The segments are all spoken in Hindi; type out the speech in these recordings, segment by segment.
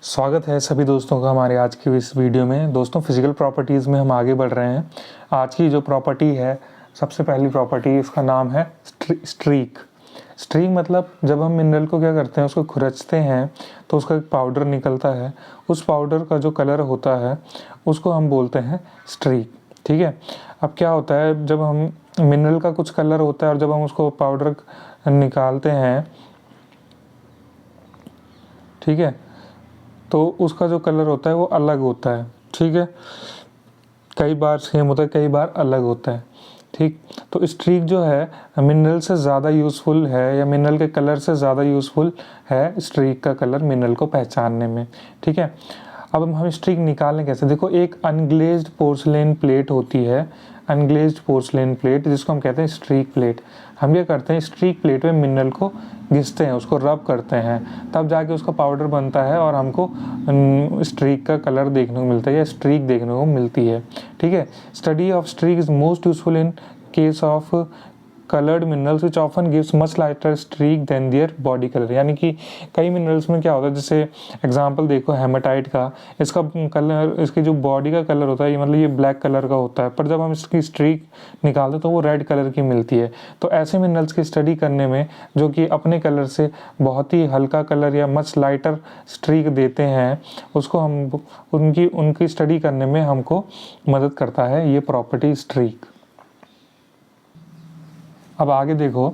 स्वागत है सभी दोस्तों का हमारे आज की इस वीडियो में। दोस्तों फिजिकल प्रॉपर्टीज़ में हम आगे बढ़ रहे हैं। आज की जो प्रॉपर्टी है, सबसे पहली प्रॉपर्टी, इसका नाम है स्ट्रीक। स्ट्रीक मतलब जब हम मिनरल को क्या करते हैं, उसको खुरचते हैं तो उसका एक पाउडर निकलता है। उस पाउडर का जो कलर होता है उसको हम बोलते हैं स्ट्रीक। ठीक है। अब क्या होता है, जब हम मिनरल का कुछ कलर होता है और जब हम उसको पाउडर निकालते हैं, ठीक है, तो उसका जो कलर होता है वो अलग होता है। ठीक है, कई बार सेम होता है, कई बार अलग होता है। ठीक, तो स्ट्रीक जो है मिनरल से ज़्यादा यूज़फुल है या मिनरल के कलर से ज़्यादा यूज़फुल है स्ट्रीक का कलर मिनरल को पहचानने में। ठीक है, अब हम स्ट्रीक निकालें कैसे? देखो, एक अनग्लेज्ड पोर्सलेन प्लेट होती है, अनग्लेज्ड पोर्सलेन प्लेट, जिसको हम कहते हैं स्ट्रीक प्लेट। हम क्या करते हैं, स्ट्रीक प्लेट में मिनरल को घिसते हैं, उसको रब करते हैं, तब जाके उसका पाउडर बनता है और हमको स्ट्रीक का कलर देखने को मिलता है या स्ट्रीक देखने को मिलती है। ठीक है, study of streak is most useful in case of coloured minerals which often gives much lighter streak than their body colour. यानी कि कई मिनरल्स में क्या होता है, जैसे एग्जांपल देखो हेमाटाइट का, इसका कलर, इसकी जो बॉडी का कलर होता है ये मतलब ये ब्लैक कलर का होता है, पर जब हम इसकी स्ट्रीक निकालते तो वो रेड कलर की मिलती है। तो ऐसे मिनरल्स की स्टडी करने में जो कि अपने कलर से बहुत ही हल्का कलर या मच लाइटर स्ट्रीक देते हैं, उसको हम उनकी स्टडी करने में हमको मदद करता है ये प्रॉपर्टी स्ट्रीक। अब आगे देखो,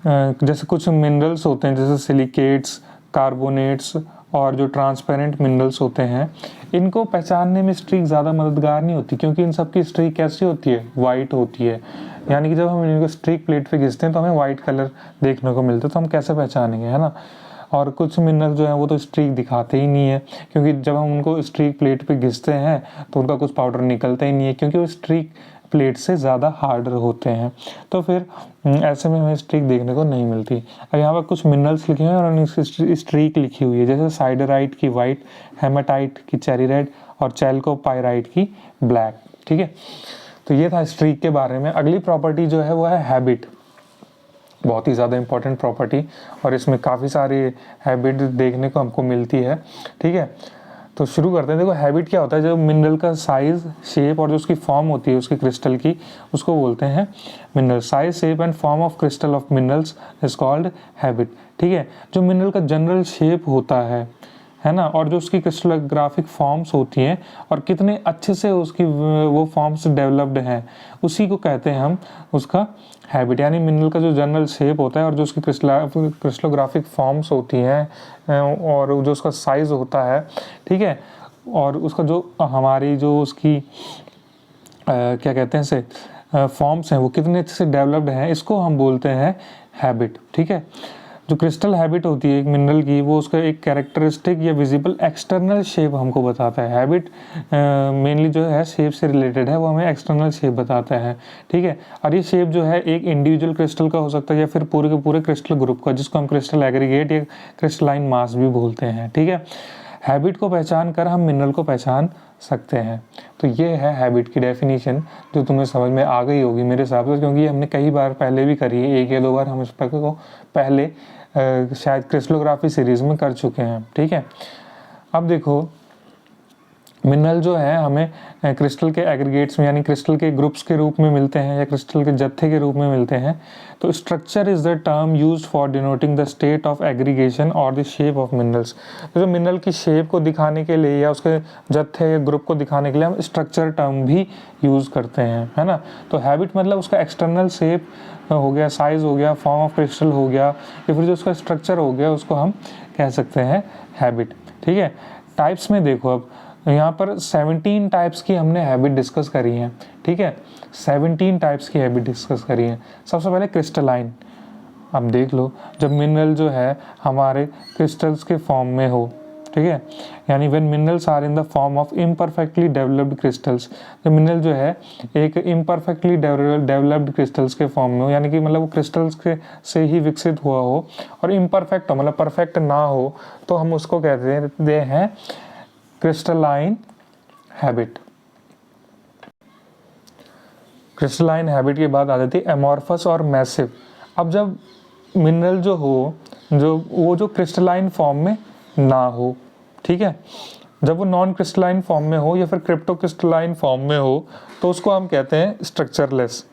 जैसे कुछ मिनरल्स होते हैं जैसे सिलिकेट्स, कार्बोनेट्स और जो ट्रांसपेरेंट मिनरल्स होते हैं, इनको पहचानने में स्ट्रीक ज़्यादा मददगार नहीं होती, क्योंकि इन सब की स्ट्रीक कैसी होती है, वाइट होती है। यानी कि जब हम इनको स्ट्रीक प्लेट पे घिसते हैं तो हमें वाइट कलर देखने को मिलता है, तो हम कैसे पहचानेंगे, है ना। और कुछ मिनरल जो है वो तो स्ट्रीक दिखाते ही नहीं है, क्योंकि जब हम उनको स्ट्रीक प्लेट पे घिसते हैं तो उनका कुछ पाउडर निकलता ही नहीं है, क्योंकि वो स्ट्रीक प्लेट से ज़्यादा हार्डर होते हैं। तो फिर ऐसे में हमें स्ट्रीक देखने को नहीं मिलती। अब यहाँ पर कुछ मिनरल्स लिखे हैं और उनकी स्ट्रीक लिखी हुई है, जैसे साइडराइट की वाइट, हेमाटाइट की चेरी रेड और चैल्कोपाइराइट की ब्लैक। ठीक है, तो ये था स्ट्रीक के बारे में। अगली प्रॉपर्टी जो है वो है हैबिट। बहुत ही ज़्यादा इंपॉर्टेंट प्रॉपर्टी, और इसमें काफ़ी सारी हैबिट देखने को हमको मिलती है। ठीक है, तो शुरू करते हैं। देखो, हैबिट क्या होता है, जो मिनरल का साइज, शेप और जो उसकी फॉर्म होती है उसकी क्रिस्टल की, उसको बोलते हैं mineral. Size, shape and form of crystal of minerals is called habit. ठीक है, जो मिनरल का जनरल शेप होता है ना, और जो उसकी क्रिस्टलोग्राफिक फॉर्म्स होती हैं और कितने अच्छे से उसकी वो फॉर्म्स डेवलप्ड हैं, उसी को कहते हैं हम उसका हैबिट। यानी मिनरल का जो जनरल शेप होता है और जो उसकी क्रिस्टलोग्राफिक फॉर्म्स होती हैं और जो उसका साइज़ होता है, ठीक है, और उसका जो हमारी जो उसकी क्या कहते हैं से फॉर्म्स हैं वो कितने अच्छे से डेवलप्ड हैं, इसको हम बोलते हैं हैबिट। ठीक है, जो क्रिस्टल हैबिट होती है एक मिनरल की, वो उसका एक कैरेक्टरिस्टिक या विजिबल एक्सटर्नल शेप हमको बताता है। हैबिट मेनली जो है शेप से रिलेटेड है, वो हमें एक्सटर्नल शेप बताता है। ठीक है, और ये शेप जो है एक इंडिविजुअल क्रिस्टल का हो सकता है या फिर पूरे के पूरे क्रिस्टल ग्रुप का, जिसको हम क्रिस्टल एग्रीगेट या क्रिस्टलाइन मास भी बोलते हैं। ठीक है, हैबिट को पहचान कर हम मिनरल को पहचान सकते हैं। तो ये है हैबिट की डेफिनेशन, जो तुम्हें समझ में आ गई होगी मेरे हिसाब से, क्योंकि हमने कई बार पहले भी करी है, एक या दो बार हम इस पर को पहले शायद क्रिस्टलोग्राफी सीरीज में कर चुके हैं। ठीक है, अब देखो, मिनरल जो है हमें क्रिस्टल के एग्रीगेट्स में यानी क्रिस्टल के ग्रुप्स के रूप में मिलते हैं या क्रिस्टल के जत्थे के रूप में मिलते हैं। तो structure is the term used for denoting the state of aggregation और द शेप ऑफ मिनरल्स। तो मिनरल की शेप को दिखाने के लिए या उसके जत्थे या ग्रुप को दिखाने के लिए हम स्ट्रक्चर टर्म भी यूज़ करते हैं, है ना। तो हैबिट मतलब उसका एक्सटर्नल शेप हो गया, साइज हो गया, फॉर्म ऑफ क्रिस्टल हो गया, या फिर जो उसका स्ट्रक्चर हो गया, उसको हम कह सकते हैं हैबिट। ठीक है, टाइप्स में देखो, अब यहाँ पर 17 टाइप्स की हमने हैबिट डिस्कस करी है। ठीक है, 17 टाइप्स की हैबिट डिस्कस करी है। सबसे पहले क्रिस्टलाइन। अब देख लो, जब मिनरल जो है हमारे क्रिस्टल्स के फॉर्म में हो, ठीक है, यानी when minerals are in the form of imperfectly developed crystals. तो मिनरल जो है एक इम्परफेक्टली डेवलप्ड क्रिस्टल्स के फॉर्म में हो, यानी कि मतलब वो क्रिस्टल्स के से ही विकसित हुआ हो और इम्परफेक्ट हो, मतलब परफेक्ट ना हो, तो हम उसको कहते हैं क्रिस्टलाइन हैबिट। क्रिस्टलाइन हैबिट के बाद आ जाती है एमॉर्फस और मैसिव। अब जब मिनरल जो हो, जो वो जो क्रिस्टलाइन फॉर्म में ना हो, ठीक है। जब वो नॉन क्रिस्टलाइन फॉर्म में हो या फिर क्रिप्टो क्रिस्टलाइन फॉर्म में हो तो उसको हम कहते हैं स्ट्रक्चरलेस।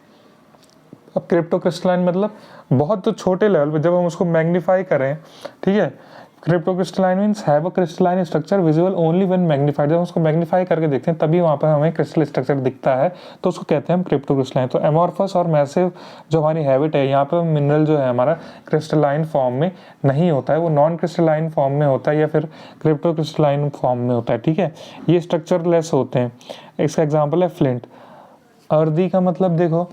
अब क्रिप्टो क्रिस्टलाइन मतलब बहुत तो छोटे लेवल पे जब हम उसको मैग्नीफाई करें, ठीक है। Crypto crystalline means have a crystalline structure visible only when magnified. जब हम उसको मैग्नीफाई करके देखते हैं तभी वहाँ पर हमें क्रिस्टल स्ट्रक्चर दिखता है, तो उसको कहते हैं हम क्रिप्टो क्रिस्टलाइन। तो एमॉर्फस और मैसिव जो हमारी हैबिट है, यहाँ पर मिनरल जो है हमारा क्रिस्टलाइन फॉर्म में नहीं होता है, वो नॉन क्रिस्टलाइन फॉर्म में होता है या फिर क्रिप्टो क्रिस्टलाइन फॉर्म में होता है, ठीक है। ये स्ट्रक्चरलेस होते हैं। इसका एग्जाम्पल है फ्लिंट। अर्दी का मतलब देखो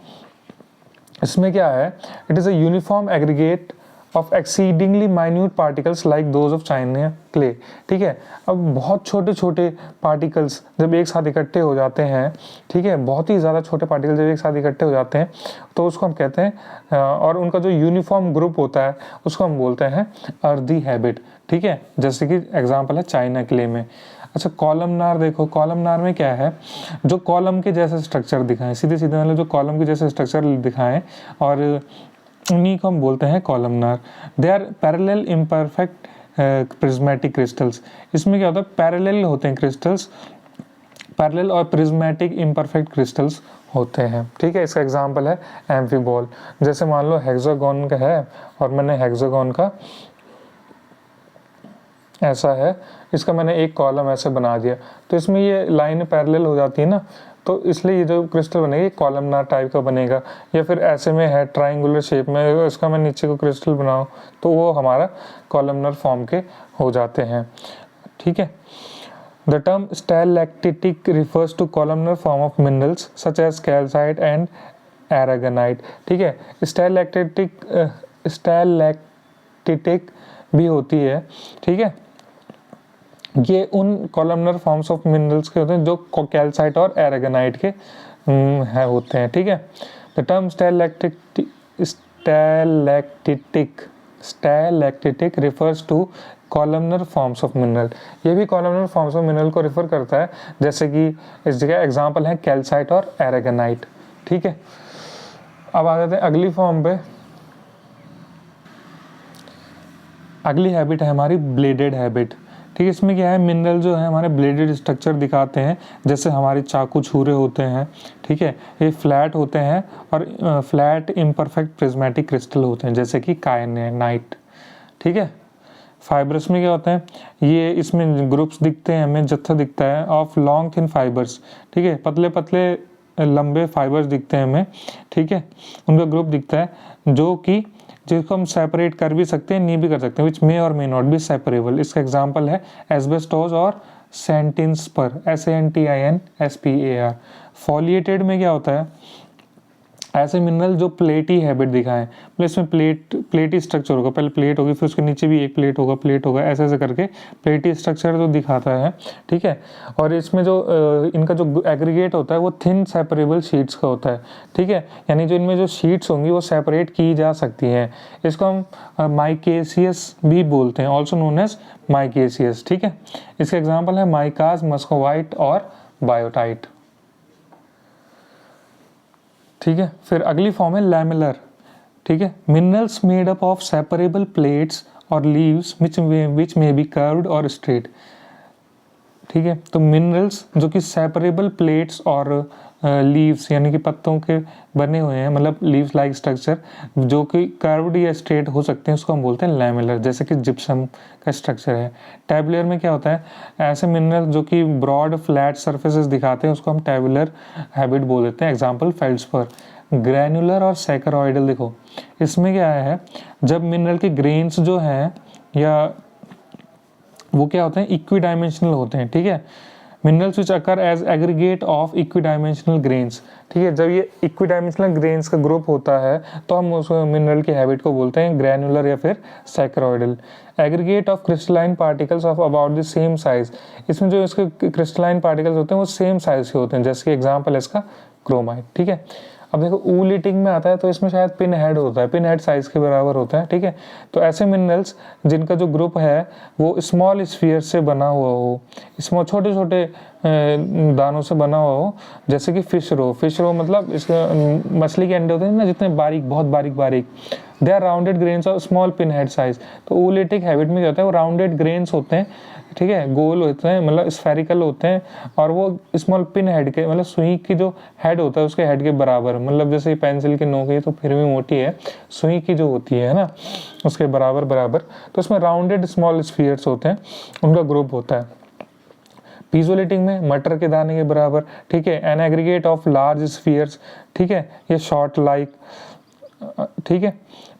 इसमें क्या है, it is a uniform aggregate of exceedingly minute particles like those of China clay, ठीक है। अब बहुत छोटे छोटे पार्टिकल्स जब एक साथ इकट्ठे हो जाते हैं, ठीक है, बहुत ही ज़्यादा छोटे पार्टिकल्स जब एक साथ इकट्ठे हो जाते हैं तो उसको हम कहते हैं और उनका जो यूनिफॉर्म ग्रुप होता है उसको हम बोलते हैं अर्दी हैबिट, ठीक है। जैसे कि एग्जाम्पल है चाइना क्ले में। अच्छा कॉलमनार देखो, कॉलमनार में क्या है, जो कॉलम के जैसे स्ट्रक्चर दिखाएं, सीधे सीधे मतलब जो कॉलम के जैसे स्ट्रक्चर दिखाएं और उन्हीं को हम बोलते हैं columnar. They are parallel imperfect prismatic crystals. इसमें क्या होता है, पैरेलल होते हैं क्रिस्टल्स, पैरेलल और प्रिज्मेटिक इम्परफेक्ट क्रिस्टल्स होते हैं, ठीक है। इसका एग्जांपल है एम्फीबॉल। जैसे मान लो हेक्सागोन का है और मैंने हेक्सागोन का ऐसा है, इसका मैंने एक कॉलम ऐसे बना दिया तो इसमें ये लाइन पैरेलल हो जाती है ना, तो इसलिए ये जो क्रिस्टल बनेगा कॉलमनार टाइप का बनेगा। या फिर ऐसे में है ट्राइंगुलर शेप में, इसका मैं नीचे को क्रिस्टल बनाऊँ तो वो हमारा कॉलमनार फॉर्म के हो जाते हैं, ठीक है। The term stalactitic refers to columnar form of minerals such as calcite and aragonite, ठीक है। स्टैलेक्टिटिक भी होती है, ठीक है। ये उन कॉलमनर फॉर्म्स ऑफ मिनरल्स के होते हैं जो कैल्साइट और एरागोनाइट के है होते हैं, ठीक है। The term stalactitic refers to columnar forms of mineral. ये भी कॉलमनर फॉर्म्स ऑफ मिनरल को रिफर करता है, जैसे कि इस जगह एग्जांपल है कैल्साइट और एरागोनाइट, ठीक है। अब आ जाते हैं अगली फॉर्म पे। अगली हैबिट है हमारी ब्लेडेड हैबिट, ठीक है। इसमें क्या है, मिनरल जो है हमारे ब्लेडेड स्ट्रक्चर दिखाते हैं, जैसे हमारे चाकू छुरे होते हैं, ठीक है। ये फ्लैट होते हैं और फ्लैट इम्परफेक्ट प्रिज्मेटिक क्रिस्टल होते हैं, जैसे कि कायनाइट, ठीक है। फाइबर्स में क्या होता है, ये इसमें ग्रुप्स दिखते हैं हमें, जत्था दिखता है ऑफ लॉन्ग थिन फाइबर्स, ठीक है। पतले पतले लंबे फाइबर्स दिखते हैं हमें, ठीक है। उनका ग्रुप दिखता है जो कि जिसको हम सेपरेट कर भी सकते हैं, नहीं भी कर सकते हैं, विच मे और मे नॉट बी सेपरेबल। इसका एग्जांपल है एस्बेस्टोस और सेंटिनस्पर, SANTINSPAR। फॉलिएटेड में क्या होता है, ऐसे मिनरल जो प्लेटी हैबिट दिखाएं, मतलब इसमें प्लेटी स्ट्रक्चर होगा, पहले प्लेट होगी फिर उसके नीचे भी एक प्लेट होगा, ऐसे ऐसे करके प्लेटी स्ट्रक्चर जो दिखाता है, ठीक है। और इसमें जो इनका जो एग्रीगेट होता है वो थिन सेपरेबल शीट्स का होता है, ठीक है। यानी जो इनमें जो शीट्स होंगी वो सेपरेट की जा सकती हैं। इसको हम माइकेसियस भी बोलते हैं, ऑल्सो नोन एज माइकेसियस, ठीक है। इसका एग्जाम्पल है माइकास, मस्कोवाइट और बायोटाइट, ठीक है। फिर अगली फॉर्म है लैमेलर, ठीक है। Minerals made up of separable plates और leaves which may be curved और स्ट्रेट, ठीक है। तो मिनरल्स जो कि सेपरेबल प्लेट्स और लीव्स यानी कि पत्तों के बने हुए हैं, मतलब लीव्स लाइक स्ट्रक्चर जो कि कर्व्ड या स्ट्रेट हो सकते हैं, उसको हम बोलते हैं लैमेलर, जैसे कि जिप्सम का स्ट्रक्चर है। टैबुलर में क्या होता है, ऐसे मिनरल जो कि ब्रॉड फ्लैट सर्फेसेस दिखाते हैं उसको हम टैबुलर हैबिट बोल देते हैं, एग्जाम्पल फेल्ड्सपर। ग्रैनुलर और सैकरॉइडल देखो, इसमें क्या है, जब मिनरल के ग्रेन्स जो हैं या वो क्या होते हैं, इक्वी डायमेंशनल होते हैं, ठीक है। Minerals which occur as aggregate of equidimensional grains, ठीक है। जब ये इक्वी डायमेंशनल ग्रेन्स का ग्रुप होता है तो हम उस मिनरल की हैबिट को बोलते हैं ग्रैनुलर या फिर saccharoidal. Aggregate of crystalline particles of about the same size, इसमें जो इसके क्रिस्टलाइन पार्टिकल्स होते हैं वो सेम साइज के होते हैं, जैसे कि एग्जाम्पल है इसका क्रोमाइट, ठीक है। अब देखो ऊलिटिंग में आता है तो इसमें शायद पिन हेड होता है, पिन हेड साइज के बराबर होता है, ठीक है। तो ऐसे मिनरल्स जिनका जो ग्रुप है वो स्मॉल स्फीयर से बना हुआ हो, स्मॉल छोटे छोटे दानों से बना हुआ हो, जैसे कि फिश रो मतलब इसके मछली के अंडे होते हैं ना जितने बारीक, बहुत बारीक, दे आर राउंडेड ग्रेन्स और स्मॉल पिन हेड साइज। तो ऊलिटिक हैबिट में क्या होता है, वो राउंडेड ग्रेन्स होते हैं ठीक है, गोल होते हैं, मतलब स्फेरिकल होते हैं, और वो स्मॉल पिन हेड के, मतलब सुई की जो हेड होता है उसके हेड के बराबर, मतलब जैसे पेंसिल की नोक है तो फिर भी मोटी है, सुई की जो होती है ना उसके बराबर बराबर। तो उसमें राउंडेड स्मॉल स्फीयर्स होते हैं, उनका ग्रुप होता है। पीजोलिटिक में मटर के दाने के बराबर, ठीक है, an aggregate of large spheres, ठीक है, ये शॉर्ट लाइक, ठीक है।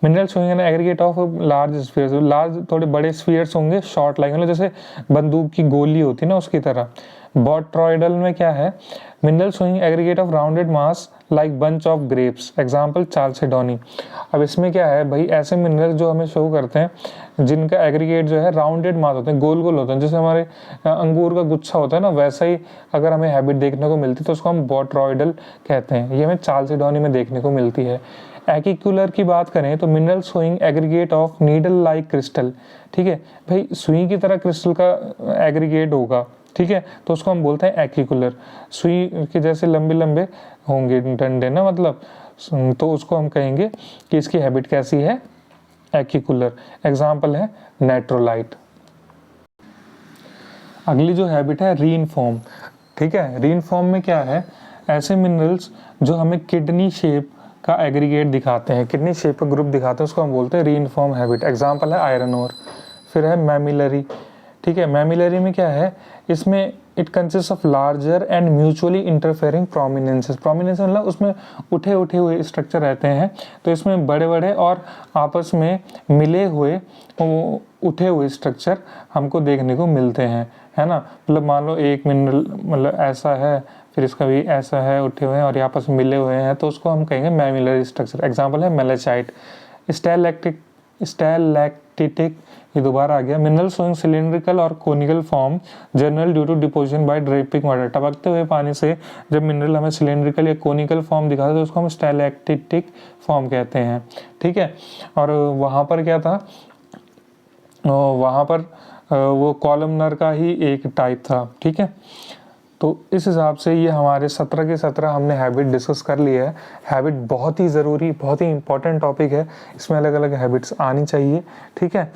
Mineral showing an aggregate of large spheres, large थोड़े बड़े स्फीयर्स होंगे, शॉर्ट लाइक, मतलब जैसे बंदूक की गोली होती है ना उसकी तरह। बोट्रॉइडल में क्या है, mineral showing aggregate of rounded mass like bunch of grapes, example chalcedony. अब इसमें क्या है भाई, ऐसे मिनरल जो हमें शो करते हैं जिनका एग्रीगेट जो है राउंडेड मास होते हैं, गोल गोल होते हैं, जैसे हमारे अंगूर का गुच्छा होता है ना, वैसा ही अगर हमें हैबिट देखने को मिलती है तो उसको हम बोट्रॉइडल कहते हैं। ये हमें चाल्सेडोनी में देखने को मिलती है। एकिकुलर की बात करें तो mineral showing aggregate of needle like crystal, ठीक है भाई, सुई की तरह क्रिस्टल का एग्रीगेट होगा, ठीक है, तो उसको हम बोलते हैं एकिकुलर। सुई के जैसे लंबे लंबे होंगे डंडे ना, मतलब तो उसको हम कहेंगे कि इसकी हैबिट कैसी है, एकिकुलर। एग्जाम्पल है नाइट्रोलाइट। अगली जो हैबिट है रीइनफॉर्म, ठीक है। रीइनफॉर्म में क्या है, ऐसे मिनरल्स जो हमें किडनी शेप का एग्रीगेट दिखाते हैं, किडनी शेप का ग्रुप दिखाते हैं, उसको हम बोलते हैं रीइनफॉर्म हैबिट। एग्जाम्पल है आयरन ओर। फिर है मैमिलरी, ठीक है। मैमिलरी में क्या है, इसमें it consist of larger and mutually interfering prominences. Prominence मतलब उसमें उठे उठे हुए स्ट्रक्चर रहते हैं, तो इसमें बड़े बड़े और आपस में मिले हुए उठे हुए स्ट्रक्चर हमको देखने को मिलते हैं, है ना। मतलब मान लो एक मिनरल मतलब ऐसा है, फिर इसका भी ऐसा है, उठे हुए हैं और आपस में मिले हुए हैं, तो उसको हम कहेंगे मैमिलरी स्ट्रक्चर। एग्जाम्पल है मेलेचाइट। स्टैलेक्टिटिक, ये दोबारा आ गया। मिनरल शोइंग सिलिंड्रिकल और conical form general due to deposition by dripping water. टपकते हुए पानी से जब मिनरल हमें सिलिंड्रिकल या कोनिकल फॉर्म दिखाता है तो उसको हम स्टैलेक्टिटिक फॉर्म कहते हैं, ठीक है। और वहाँ पर क्या था, वहाँ पर वो कॉलमनर का ही एक टाइप था, ठीक है। तो इस हिसाब से ये हमारे 17 के 17 हमने हैबिट डिस्कस कर लिया है। हैबिट बहुत ही ज़रूरी, बहुत ही इंपॉर्टेंट टॉपिक है, इसमें अलग अलग हैबिट्स आनी चाहिए, ठीक है।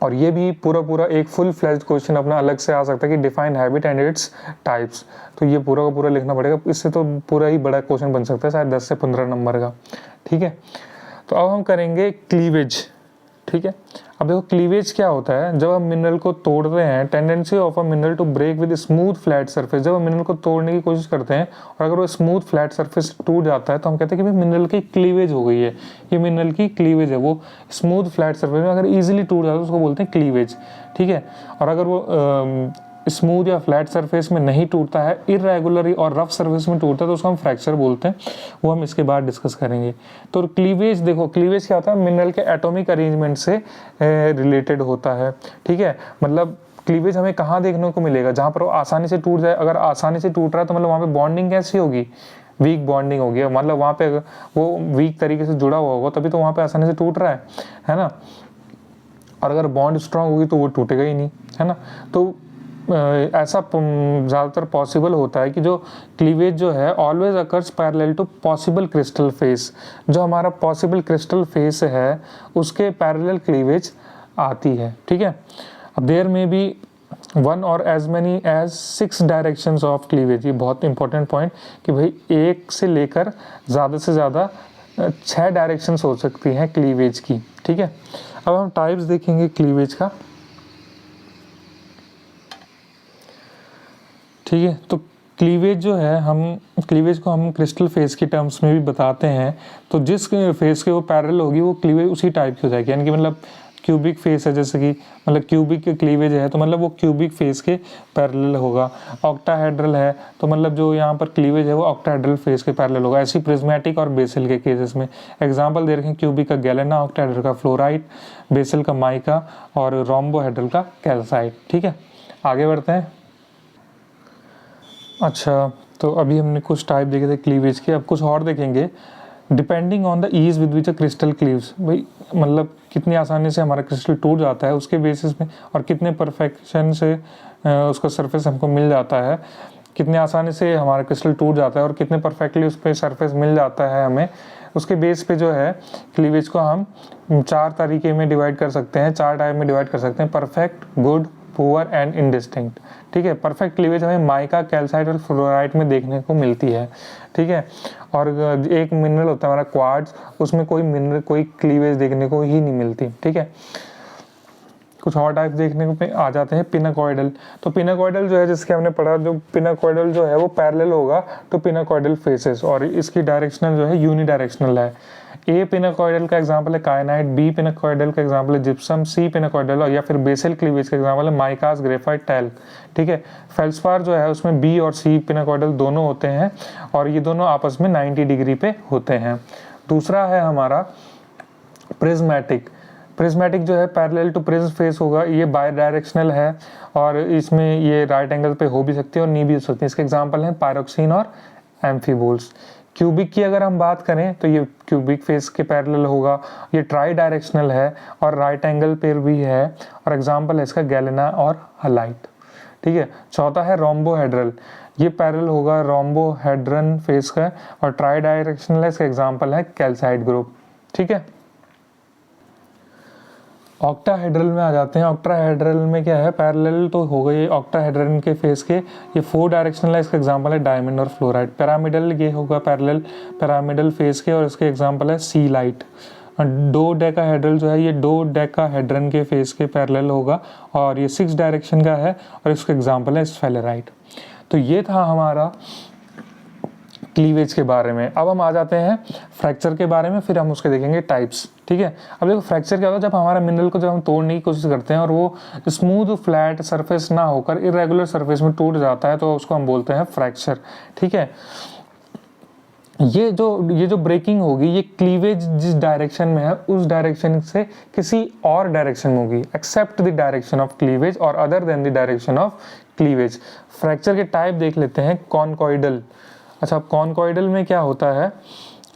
और ये भी पूरा पूरा एक फुल फ्लेज्ड क्वेश्चन अपना अलग से आ सकता है कि define habit and its types, तो ये पूरा का पूरा लिखना पड़ेगा, इससे तो पूरा ही बड़ा क्वेश्चन बन सकता है शायद 10 से 15 नंबर का, ठीक है। तो अब हम करेंगे क्लीवेज, ठीक है। अब देखो क्लीवेज क्या होता है, जब हम मिनरल को तोड़ते हैं, tendency of a mineral to break with smooth flat surface. जब हम मिनरल को तोड़ने की कोशिश करते हैं और अगर वो स्मूथ फ्लैट सरफेस टूट जाता है तो हम कहते हैं कि भाई मिनरल की क्लीवेज हो गई है, ये मिनरल की क्लीवेज है। वो स्मूथ फ्लैट सरफेस में अगर ईजिली टूट जाता है तो उसको बोलते हैं क्लीवेज, ठीक है। और अगर वो स्मूथ या फ्लैट सरफेस में नहीं टूटता है, इरेगुलर और रफ सरफेस में टूटता है तो उसको हम फ्रैक्चर बोलते हैं, वो हम इसके बाद डिस्कस करेंगे। तो क्लीवेज देखो, क्लीवेज क्या होता है, मिनरल के एटॉमिक अरेंजमेंट से रिलेटेड होता है, ठीक है। मतलब क्लीवेज हमें कहाँ देखने को मिलेगा, जहाँ पर वो आसानी से टूट जाए। अगर आसानी से टूट रहा है तो मतलब वहाँ पे बॉन्डिंग कैसी होगी, वीक बॉन्डिंग होगी, मतलब वहाँ पे वो वीक तरीके से जुड़ा हुआ होगा तभी तो वहाँ पे आसानी से टूट रहा है ना। और अगर बॉन्ड स्ट्रांग होगी तो वो टूटेगा ही नहीं, है ना। तो ऐसा ज़्यादातर पॉसिबल होता है कि जो क्लीवेज जो है always occurs parallel to possible crystal face. जो हमारा पॉसिबल क्रिस्टल फेस है उसके पैरेलल क्लीवेज आती है, ठीक है। अब देयर में भी वन और as many as 6 directions of cleavage. ये बहुत इंपॉर्टेंट पॉइंट कि भाई एक से लेकर ज़्यादा से ज़्यादा 6 डायरेक्शंस हो सकती हैं क्लीवेज की, ठीक है। अब हम टाइप्स देखेंगे क्लीवेज का, ठीक है। तो क्लीवेज जो है, हम क्लीवेज को हम क्रिस्टल फेस की टर्म्स में भी बताते हैं। तो जिस फेस के वो पैरेलल होगी वो क्लीवेज उसी टाइप की हो जाएगी, यानी कि मतलब क्यूबिक फेस है, जैसे कि मतलब क्यूबिक के क्लीवेज है तो मतलब वो क्यूबिक फेस के पैरेलल होगा। ऑक्टाहेड्रल है तो मतलब जो यहाँ पर क्लीवेज है वो ऑक्टाहेड्रल फेस के पैरेलल होगा। ऐसी प्रिज्मेटिक और बेसिल के केसेस में एग्जांपल दे रखे हैं, क्यूबिक का गैलेना, ऑक्टाहेड्रल का फ्लोराइड, बेसिल का माइका और रोम्बोहेड्रल का कैल्साइट, ठीक है। आगे बढ़ते हैं। अच्छा, तो अभी हमने कुछ टाइप देखे थे क्लीवेज के, अब कुछ और देखेंगे। Depending on the ease with which a crystal cleaves, भाई मतलब कितनी आसानी से हमारा क्रिस्टल टूट जाता है उसके बेसिस में, और कितने परफेक्शन से उसका सरफेस हमको मिल जाता है, कितनी आसानी से हमारा क्रिस्टल टूट जाता है और कितने परफेक्टली उस पर सरफेस मिल जाता है हमें, उसके बेस पे जो है क्लीवेज को हम 4 तरीके में डिवाइड कर सकते हैं, 4 टाइप में डिवाइड कर सकते हैं, perfect, good, poor and indistinct. ठीक है, परफेक्ट क्लीवेज हमें माइका, कैल्साइट और फ्लोराइट में देखने को मिलती है। ठीक है, और एक मिनरल होता है हमारा क्वार्ट्ज, उसमें कोई क्लीवेज देखने को ही नहीं मिलती। ठीक है, कुछ और टाइप देखने को आ जाते हैं। पिनाकॉइडल, तो पिनाकॉइडल जो है जिसके हमने पढ़ा, जो पिनाकॉइडल जो है वो पैरेलल होगा तो पिनाकॉइडल फेसेस, और इसकी डायरेक्शनल जो है यूनिडायरेक्शनल है। ए पिनाकॉइडल का एग्जांपल है कायनाइट, बी पिनाकॉइडल का एग्जांपल है जिप्सम, सी पिनाकॉइडल या फिर बेसल क्लीवेज का एग्जांपल है माइकास, ग्रेफाइट, टैल्क। ठीक है, फेल्सपार जो है उसमें बी और सी पिनाकॉइडल दोनों होते हैं और ये दोनों आपस में 90 डिग्री पे होते हैं। दूसरा है हमारा प्रिज्मेटिक। प्रिज्मेटिक जो है पैरेलल टू प्रिज्म फेस होगा, ये बाई डायरेक्शनल है और इसमें ये राइट एंगल पे हो भी सकती है और नहीं भी हो सकती है। इसके एग्जांपल हैं पायरोक्सिन और एम्फीबोल्स। क्यूबिक की अगर हम बात करें तो ये क्यूबिक फेस के पैरेलल होगा, ये ट्राई डायरेक्शनल है और राइट एंगल पे भी है और एग्जांपल है इसका गैलेना और हलाइट। ठीक है, चौथा है रोम्बोहेड्रल, ये पैरेलल होगा रोम्बोहेड्रन फेस का और ट्राई डायरेक्शनल है, इसका एग्जांपल है कैल्साइट ग्रुप। ठीक है, ऑक्टाहेड्रल में आ जाते हैं। ऑक्टाहेड्रल में क्या है, पैरेलल तो हो गई ऑक्टाहेड्रन के फेस के, ये 4 डायरेक्शनल है, इसका एग्जांपल है डायमंड और फ्लोराइड। पिरामिडल ये होगा पैरेलल पिरामिडल फेस के और इसके एग्जांपल है सी लाइट। डो डेकाहेड्रल जो है ये डो डेकाहेड्रन के फेस के पैरेलल होगा और ये 6 डायरेक्शन का है और इसका एग्जांपल है स्फेलेराइट। तो ये था हमारा क्लीवेज के बारे में। अब हम आ जाते हैं फ्रैक्चर के बारे में, फिर हम उसके देखेंगे टाइप्स। ठीक है, अब देखो फ्रैक्चर क्या होता है, जब हमारा मिनरल को जब हम तोड़ने की कोशिश करते हैं और वो स्मूथ फ्लैट सरफेस ना होकर इरेगुलर सरफेस में टूट जाता है तो उसको हम बोलते हैं फ्रैक्चर। ठीक है, ये जो ब्रेकिंग होगी ये क्लीवेज जिस डायरेक्शन में है उस डायरेक्शन से किसी और डायरेक्शन में होगी, except the direction of cleavage और other than the direction of cleavage. Fracture के टाइप देख लेते हैं। कॉनकॉइडल, अच्छा कॉनकॉइडल में क्या होता है,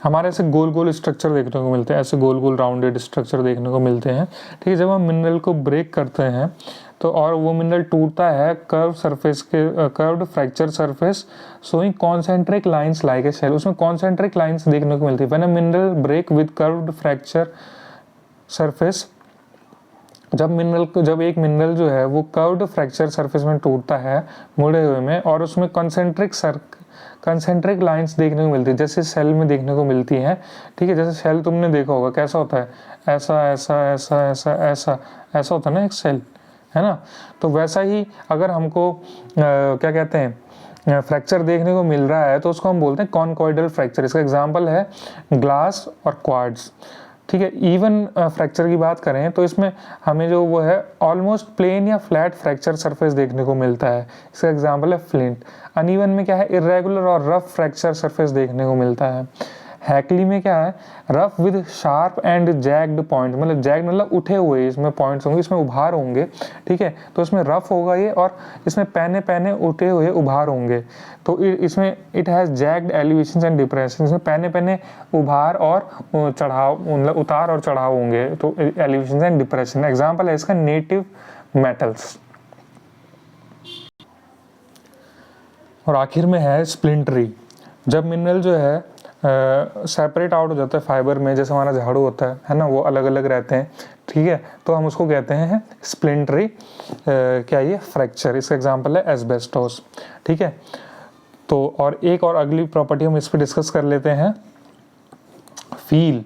हमारे ऐसे गोल गोल स्ट्रक्चर देखने को मिलते हैं, ऐसे गोल गोल राउंडेड स्ट्रक्चर देखने को मिलते हैं। ठीक है, जब हम मिनरल को ब्रेक करते हैं तो और वो मिनरल टूटता है कर्व सरफेस के curved fracture surface showing concentric lines like a shell, उसमें कॉन्सेंट्रिक लाइंस देखने को मिलती है। When a mineral break with curved fracture surface, जब एक मिनरल जो है वो कर्व्ड फ्रैक्चर सरफेस में टूटता है मुड़े हुए में और उसमें कंसेंट्रिक लाइंस देखने को मिलती है, जैसे सेल में देखने को मिलती हैं। ठीक है, जैसे सेल तुमने देखा होगा कैसा होता है, ऐसा ऐसा ऐसा ऐसा ऐसा ऐसा होता है ना एक सेल, है ना। तो वैसा ही अगर हमको क्या कहते हैं फ्रैक्चर देखने को मिल रहा है तो उसको हम बोलते हैं कॉनकॉइडल फ्रैक्चर। इसका एग्जांपल है ग्लास और क्वार्ट्ज। ठीक है, इवन फ्रैक्चर की बात करें तो इसमें हमें जो वो है ऑलमोस्ट प्लेन या फ्लैट फ्रैक्चर सरफेस देखने को मिलता है, इसका एग्जांपल है फ्लिंट। अनइवन में क्या है, इरेगुलर और रफ फ्रैक्चर सरफेस देखने को मिलता है। हैकली में क्या है, rough with sharp and jagged point, मतलब जैग्ड मतलब उठे हुए इसमें पॉइंट्स होंगे, इसमें उभार होंगे। ठीक है, तो इसमें रफ होगा ये और इसमें पैने उठे हुए उभार होंगे। तो इसमें it has jagged elevations and depression, इसमें पैने उभार और चढ़ाव, मतलब उतार और चढ़ाव होंगे, तो एलिवेशंस एंड डिप्रेशन। एग्जाम्पल है इसका नेटिव मेटल्स। और आखिर में है स्प्लिंटरी, जब मिनरल जो है सेपरेट आउट हो जाता है फाइबर में, जैसे हमारा झाड़ू होता है ना, वो अलग अलग रहते हैं। ठीक है, तो हम उसको कहते हैं स्प्लिंटरी क्या ये फ्रैक्चर। इसका एग्जांपल है एस्बेस्टोस। ठीक है, तो और एक और अगली प्रॉपर्टी हम इस पर डिस्कस कर लेते हैं, फील।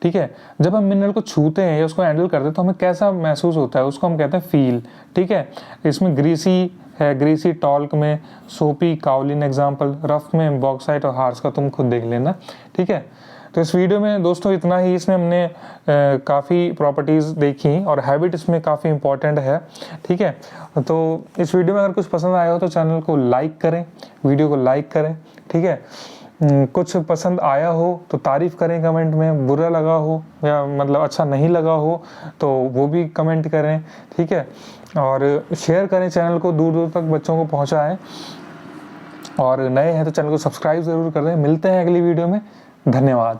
ठीक है, जब हम मिनरल को छूते हैं या उसको हैंडल करते हैं तो हमें कैसा महसूस होता है, उसको हम कहते हैं फील। ठीक है, इसमें ग्रीसी है, ग्रीसी टॉल्क में सोपी काउलिन एग्जाम्पल, रफ में बॉक्साइट और हार्स का तुम खुद देख लेना। ठीक है, तो इस वीडियो में दोस्तों इतना ही। इसमें हमने काफ़ी प्रॉपर्टीज़ देखी और हैबिट इसमें काफ़ी इंपॉर्टेंट है। ठीक है, तो इस वीडियो में अगर कुछ पसंद आया हो तो चैनल को लाइक करें, वीडियो को लाइक करें। ठीक है, कुछ पसंद आया हो तो तारीफ़ करें कमेंट में, बुरा लगा हो या मतलब अच्छा नहीं लगा हो तो वो भी कमेंट करें। ठीक है, और शेयर करें चैनल को, दूर दूर तक बच्चों को पहुंचाएं, और नए हैं तो चैनल को सब्सक्राइब ज़रूर करें। मिलते हैं अगली वीडियो में, धन्यवाद।